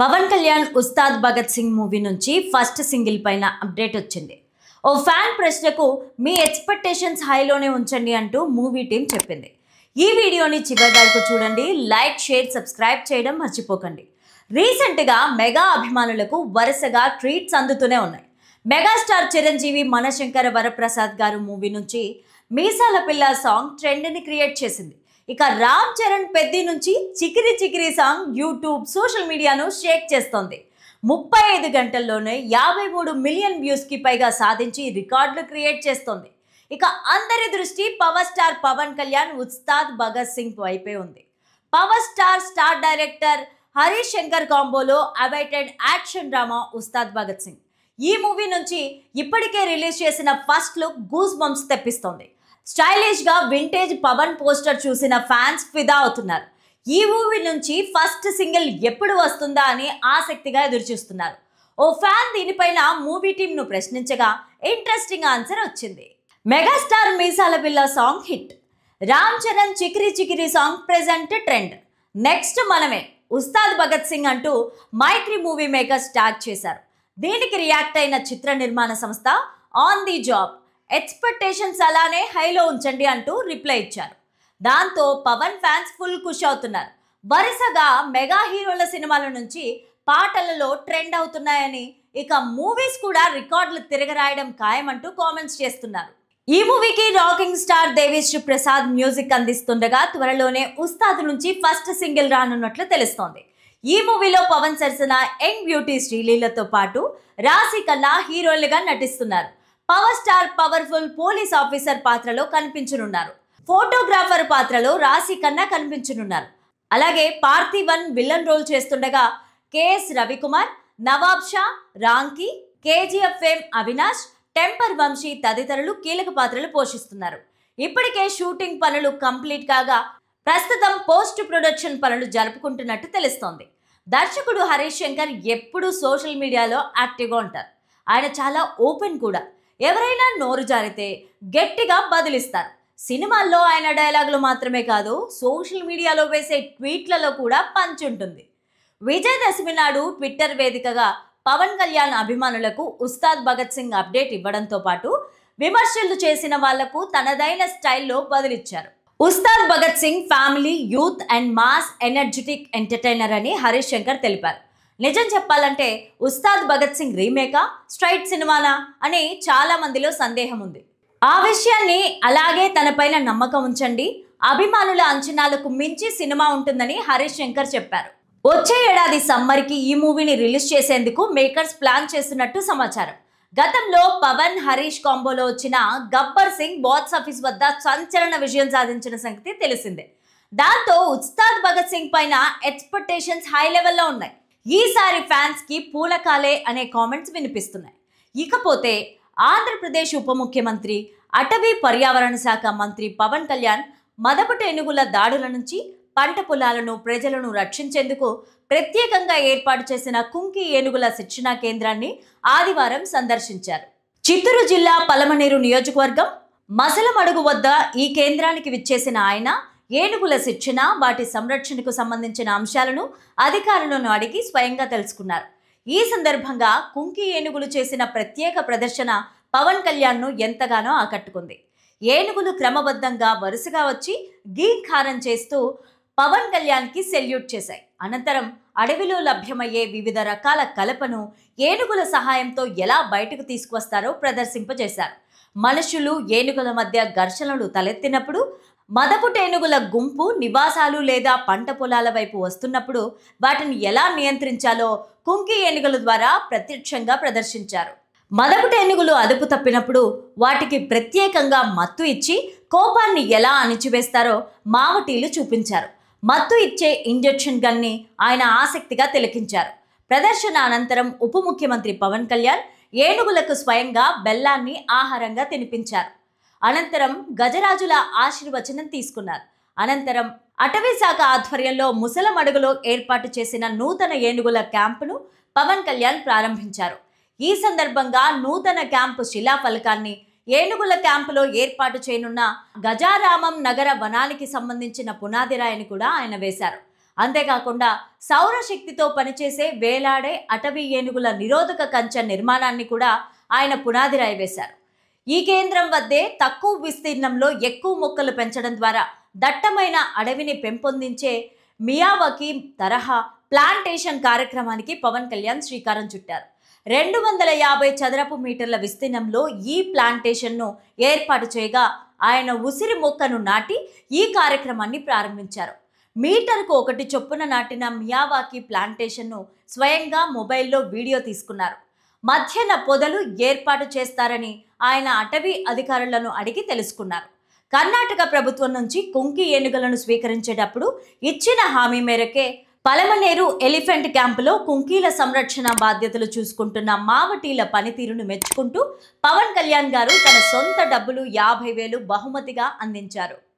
Pawan Kalyan Ustaad Bhagat Singh movie నుంచి first single పైన update వచ్చింది. ఓ ఫ్యాన్ ప్రశ్నకు మీ ఎక్స్‌పెక్టేషన్స్ హైలోనే ఉంచండి అంటూ మూవీ టీం చెప్పింది. ఈ వీడియోని చివరి వరకు చూడండి. లైక్, షేర్, సబ్స్క్రైబ్ చేయడం మర్చిపోకండి. రీసెంట్గా మెగా అభిమానులకు వరుసగా ట్రీట్స్ అందుతూనే ఉన్నాయి. మెగాస్టార్ చిరంజీవి మనశంకర వరప్రసాద్ గారు మూవీ నుంచి మీసాల పిల్ల సాంగ్ ట్రెండ్ని క్రియేట్ చేసింది. ఇక రామ్ చరణ్ పెద్ది నుంచి Chikiri Chikiri song YouTube, social మీడియాను షేక్ చేస్తోంది. 35 గంటల్లోనే 53 మిలియన్ వ్యూస్కి పైగా సాధించి రికార్డులు క్రియేట్ చేస్తోంది. ఇక అందరి దృష్టి పవర్ స్టార్ పవన్ కళ్యాణ్ ఉస్తాద్ భగత్ సింగ్ వైపే ఉంది. Power star director Harish Shankar కాంబోలో awaited action drama Ustaad Bhagat Singh. ఈ మూవీ నుంచి ఇప్పటికే రిలీజ్ చేసిన ఫస్ట్ లుక్ గూస్ బంప్స్ తెప్పిస్తోంది. స్టైలిష్ గా వింటేజ్ పవన్ పోస్టర్ చూసిన ఫ్యాన్స్ ఫిదా అవుతున్నారు. ఈ మూవీ నుంచి ఫస్ట్ సింగిల్ ఎప్పుడు వస్తుందా అని ఆసక్తిగా ఎదురుచూస్తున్నారు. ఓ ఫ్యాన్ దీనిపైన మూవీ టీమ్ ను ప్రశ్నించగా ఇంట్రెస్టింగ్ ఆన్సర్ వచ్చింది. మెగాస్టార్ మీసాల పిల్ల song hit, Ram Charan Chikiri Chikiri song present trend, next మనమే ఉస్తాద్ భగత్ సింగ్ అంటూ మైత్రి మూవీ మేకర్స్ స్టార్ట్ చేశారు. దీనికి రియాక్ట్ అయిన చిత్ర నిర్మాణ సంస్థ ఆన్ ది జాబ్ ఎక్స్‌పెక్టేషన్స్ అలానే హైలో ఉంచండి అంటూ రిప్లై ఇచ్చారు. దాంతో పవన్ ఫ్యాన్స్ ఫుల్ ఖుషి అవుతున్నారు. వరుసగా మెగా హీరోల సినిమాల నుంచి పాటలలో ట్రెండ్ అవుతున్నాయని, ఇక మూవీస్ కూడా రికార్డులు తిరగరాయడం ఖాయమంటూ కామెంట్స్ చేస్తున్నారు. ఈ మూవీకి rocking star Devi Sri Prasad music అందిస్తుండగా త్వరలోనే ఉస్తాద్ నుంచి ఫస్ట్ సింగిల్ రానున్నట్లు తెలుస్తోంది. ఈ మూవీలో పవన్ సరసన యంగ్ బ్యూటీ శ్రీలీలతో పాటు రాశి ఖన్నా హీరోలుగా నటిస్తున్నారు. Power star powerful police officer పాత్రలో కనిపించనున్నారు. ఫోటోగ్రాఫర్ పాత్రలో రాశి ఖన్నా కనిపించనున్నారు. అలాగే పార్థివన్ విలన్ రోల్ చేస్తుండగా KS Ravikumar, Nawab Shah, Ramki, KGF fame Avinash, Temper Vamsi తదితరులు కీలక పాత్రలు పోషిస్తున్నారు. ఇప్పటికే షూటింగ్ పనులు కంప్లీట్ కాగా ప్రస్తుతం పోస్ట్ ప్రొడక్షన్ పనులు జరుపుకుంటున్నట్టు తెలుస్తోంది. దర్శకుడు హరీష్ శంకర్ ఎప్పుడూ సోషల్ మీడియాలో యాక్టివ్గా ఉంటారు. ఆయన చాలా ఓపెన్ కూడా. ఎవరైనా నోరు జారితే గట్టిగా బదిలిస్తారు. సినిమాల్లో ఆయన డైలాగులు మాత్రమే కాదు, సోషల్ మీడియాలో వేసే ట్వీట్లలో కూడా పంచ్ ఉంటుంది. విజయదశమి నాడు ట్విట్టర్ వేదికగా పవన్ కళ్యాణ్ అభిమానులకు ఉస్తాద్ భగత్ సింగ్ అప్డేట్ ఇవ్వడంతో పాటు విమర్శలు చేసిన వాళ్లకు తనదైన స్టైల్లో బదిలిచ్చారు. Ustaad Bhagat Singh family, youth and mass energetic entertainer అని హరీష్ శంకర్ తెలిపారు. నిజం చెప్పాలంటే ఉస్తాద్ భగత్ సింగ్ రీమేకా, స్ట్రైట్ సినిమానా అని చాలా మందిలో సందేహం ఉంది. ఆ విషయాన్ని అలాగే తనపైన నమ్మకం ఉంచండి, అభిమానుల అంచనాలకు మించి సినిమా ఉంటుందని హరీష్ శంకర్ చెప్పారు. వచ్చే ఏడాది సమ్మర్కి ఈ మూవీని రిలీజ్ చేసేందుకు మేకర్స్ ప్లాన్ చేస్తున్నట్టు సమాచారం. గతంలో పవన్ హరీష్ కాంబోలో వచ్చిన గబ్బర్ సింగ్ బాక్స్ ఆఫీస్ వద్ద సంచలన విజయం సాధించిన సంగతి తెలిసిందే. దాంతో ఉస్తాద్ భగత్ సింగ్ పైన ఎక్స్‌పెక్టేషన్స్ హై లెవెల్లో ఉన్నాయి. ఈసారి ఫ్యాన్స్ కి పూలకాలే అనే కామెంట్స్ వినిపిస్తున్నాయి. ఇకపోతే ఆంధ్రప్రదేశ్ ఉప ముఖ్యమంత్రి, అటవీ పర్యావరణ శాఖ మంత్రి పవన్ కళ్యాణ్ మదపుట ఏనుగుల దాడుల నుంచి పంట పొలాలను, ప్రజలను రక్షించేందుకు ప్రత్యేకంగా ఏర్పాటు చేసిన కుంకి ఏనుగుల శిక్షణా కేంద్రాన్ని ఆదివారం సందర్శించారు. చిత్తూరు జిల్లా పలమనేరు నియోజకవర్గం మసలమడుగు వద్ద ఈ కేంద్రానికి విచ్చేసిన ఆయన ఏనుగుల శిక్షణ, వాటి సంరక్షణకు సంబంధించిన అంశాలను అధికారులను అడిగి స్వయంగా తెలుసుకున్నారు. ఈ సందర్భంగా కుంకి ఏనుగులు చేసిన ప్రత్యేక ప్రదర్శన పవన్ కళ్యాణ్ను ఎంతగానో ఆకట్టుకుంది. ఏనుగులు క్రమబద్ధంగా వరుసగా వచ్చి గీంఖారం చేస్తూ పవన్ కళ్యాణ్కి సెల్యూట్ చేశాయి. అనంతరం అడవిలో లభ్యమయ్యే వివిధ రకాల కలపను ఏనుగుల సహాయంతో ఎలా బయటకు తీసుకువస్తారో ప్రదర్శింపజేశారు. మనుషులు, ఏనుగుల మధ్య ఘర్షణలు తలెత్తినప్పుడు, మదపుటేనుగుల గుంపు నివాసాలు లేదా పంట పొలాల వైపు వస్తున్నప్పుడు వాటిని ఎలా నియంత్రించాలో కుంకి ఏనుగుల ద్వారా ప్రత్యక్షంగా ప్రదర్శించారు. మదపుటేనుగులు అదుపు తప్పినప్పుడు వాటికి ప్రత్యేకంగా మత్తు ఇచ్చి కోపాన్ని ఎలా అణిచివేస్తారో మావటీలు చూపించారు. మత్తు ఇచ్చే ఇంజెక్షన్ గన్ని ఆయన ఆసక్తిగా తిలకించారు. ప్రదర్శన అనంతరం ఉప ముఖ్యమంత్రి పవన్ కళ్యాణ్ ఏనుగులకు స్వయంగా బెల్లాన్ని ఆహారంగా తినిపించారు. అనంతరం గజరాజుల ఆశీర్వచనం తీసుకున్నారు. అనంతరం అటవీ శాఖ ఆధ్వర్యంలో ముసలమడుగులో ఏర్పాటు చేసిన నూతన ఏనుగుల క్యాంపును పవన్ కళ్యాణ్ ప్రారంభించారు. ఈ సందర్భంగా నూతన క్యాంపు శిలాఫలకాన్ని ఏనుగుల క్యాంపులో ఏర్పాటు చేయనున్న గజారామం నగర వనానికి సంబంధించిన పునాది రాయిని కూడా ఆయన వేశారు. అంతేకాకుండా సౌరశక్తితో పనిచేసే వేలాడే అటవీ ఏనుగుల నిరోధక కంచె నిర్మాణాన్ని కూడా ఆయన పునాది రాయి వేశారు. ఈ కేంద్రం వద్దే తక్కువ విస్తీర్ణంలో ఎక్కువ మొక్కలు పెంచడం ద్వారా దట్టమైన అడవిని పెంపొందించే మియావాకీ తరహా ప్లాంటేషన్ కార్యక్రమానికి పవన్ కళ్యాణ్ శ్రీకారం చుట్టారు. 250 చదరపు మీటర్ల విస్తీర్ణంలో ఈ ప్లాంటేషన్ను ఏర్పాటు చేయగా ఆయన ఉసిరి మొక్కను నాటి ఈ కార్యక్రమాన్ని ప్రారంభించారు. మీటర్కు 1 చొప్పున నాటిన మియావాకీ ప్లాంటేషన్ను స్వయంగా మొబైల్లో వీడియో తీసుకున్నారు. మధ్యన పొదలు ఏర్పాటు చేస్తారని ఆయన అటవీ అధికారులను అడిగి తెలుసుకున్నారు. కర్ణాటక ప్రభుత్వం నుంచి కుంకి ఏనుగులను స్వీకరించేటప్పుడు ఇచ్చిన హామీ మేరకే పలమనేరు ఎలిఫెంట్ క్యాంపులో కుంకీల సంరక్షణ బాధ్యతలు చూసుకుంటున్న మావటీల పనితీరును మెచ్చుకుంటూ పవన్ కళ్యాణ్ గారు తన సొంత డబ్బులు 50,000 బహుమతిగా అందించారు.